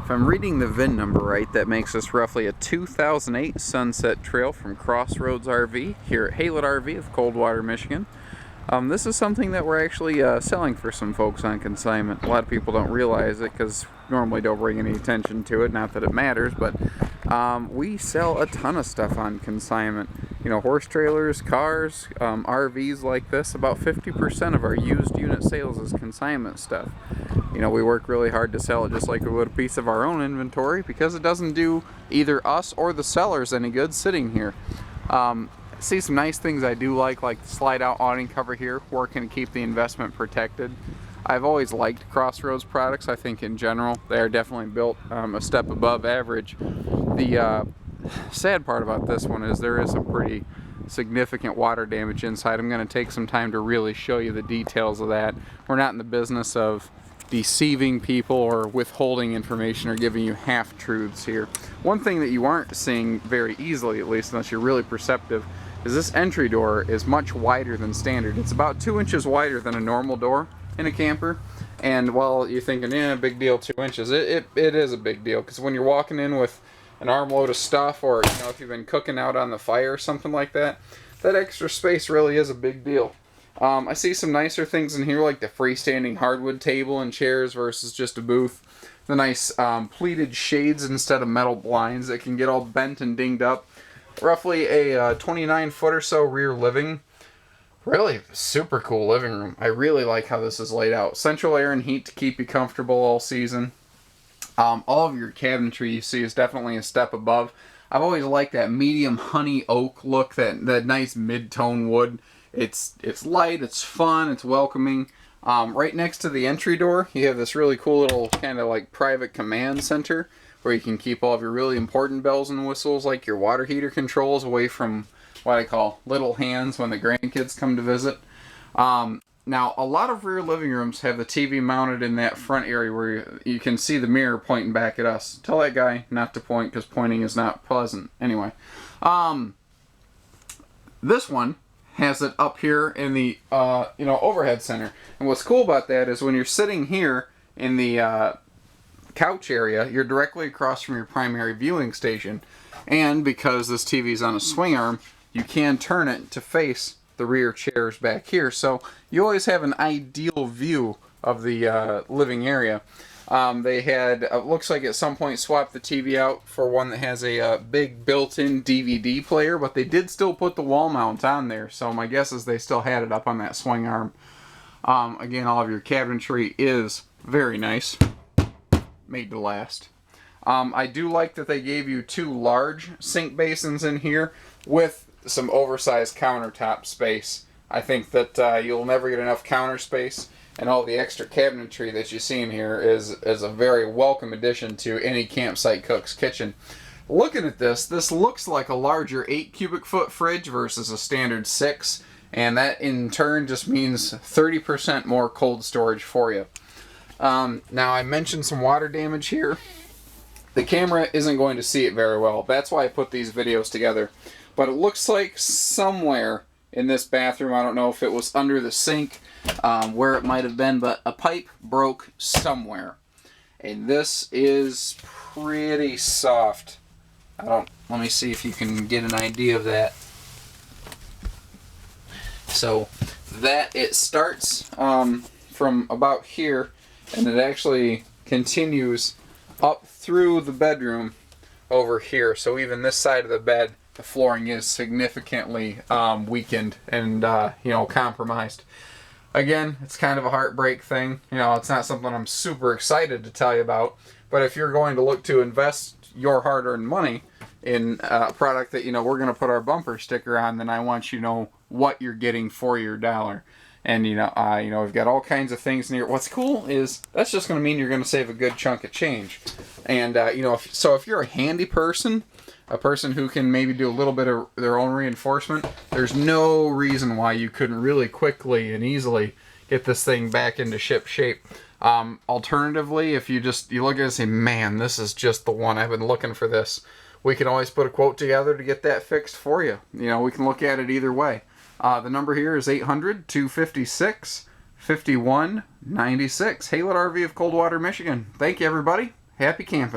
If I'm reading the VIN number right, that makes this roughly a 2008 Sunset Trail from CrossRoads RV here at Haylett RV of Coldwater, Michigan. This is something that we're actually selling for some folks on consignment. A lot of people don't realize it because normally don't bring any attention to it, not that it matters, but we sell a ton of stuff on consignment. You know, horse trailers, cars, RVs like this. About 50% of our used unit sales is consignment stuff. You know, we work really hard to sell it just like we would a piece of our own inventory because it doesn't do either us or the sellers any good sitting here. See some nice things I do like the slide out awning cover here, working to keep the investment protected. I've always liked CrossRoads products. I think in general they are definitely built a step above average. The sad part about this one is there is some pretty significant water damage inside. I'm going to take some time to really show you the details of that. We're not in the business of deceiving people or withholding information or giving you half-truths here. One thing that you aren't seeing very easily, at least unless you're really perceptive, is this entry door is much wider than standard. It's about 2 inches wider than a normal door in a camper. And while you're thinking, yeah, big deal, 2 inches, it is a big deal, because when you're walking in with an armload of stuff, or you know, if you've been cooking out on the fire or something like that, that extra space really is a big deal. I see some nicer things in here, like the freestanding hardwood table and chairs versus just a booth. The nice pleated shades instead of metal blinds that can get all bent and dinged up. Roughly a 29 foot or so rear living. Really super cool living room. I really like how this is laid out. Central air and heat to keep you comfortable all season. All of your cabinetry you see is definitely a step above. I've always liked that medium honey oak look, that nice mid-tone wood. It's light, it's fun, it's welcoming. Right next to the entry door, you have this really cool little kind of like private command center where you can keep all of your really important bells and whistles, like your water heater controls, away from what I call little hands when the grandkids come to visit. Now, a lot of rear living rooms have the TV mounted in that front area where you can see the mirror pointing back at us. Tell that guy not to point, because pointing is not pleasant. Anyway, this one has it up here in the overhead center. And what's cool about that is when you're sitting here in the couch area, you're directly across from your primary viewing station. And because this TV is on a swing arm, you can turn it to face the rear chairs back here, so you always have an ideal view of the living area. They had, looks like at some point, swapped the TV out for one that has a big built-in DVD player, but they did still put the wall mount on there, so my guess is they still had it up on that swing arm. Again, all of your cabinetry is very nice, made to last. I do like that they gave you 2 large sink basins in here with some oversized countertop space. I think that you'll never get enough counter space, and all the extra cabinetry that you see in here is a very welcome addition to any campsite cook's kitchen. Looking at this looks like a larger 8 cubic foot fridge versus a standard 6, and that in turn just means 30% more cold storage for you. Now, I mentioned some water damage here. The camera isn't going to see it very well. That's why I put these videos together. But it looks like somewhere in this bathroom, I don't know if it was under the sink, where it might have been, but a pipe broke somewhere. And this is pretty soft. Let me see if you can get an idea of that. So that it starts from about here, and it actually continues up through the bedroom over here. So even this side of the bed, the flooring is significantly weakened and compromised. Again, it's kind of a heartbreak thing. You know, it's not something I'm super excited to tell you about, but if you're going to look to invest your hard-earned money in a product that, we're going to put our bumper sticker on, then I want you to know what you're getting for your dollar. And we've got all kinds of things in here. What's cool is that's just going to mean you're going to save a good chunk of change. And if you're a handy person, a person who can maybe do a little bit of their own reinforcement, there's no reason why you couldn't really quickly and easily get this thing back into ship shape. Alternatively, if you look at it and say, man, this is just the one, I've been looking for this, we can always put a quote together to get that fixed for you. We can look at it either way. The number here is 800-256-5196. Haylett RV of Coldwater, Michigan. Thank you, everybody. Happy camping.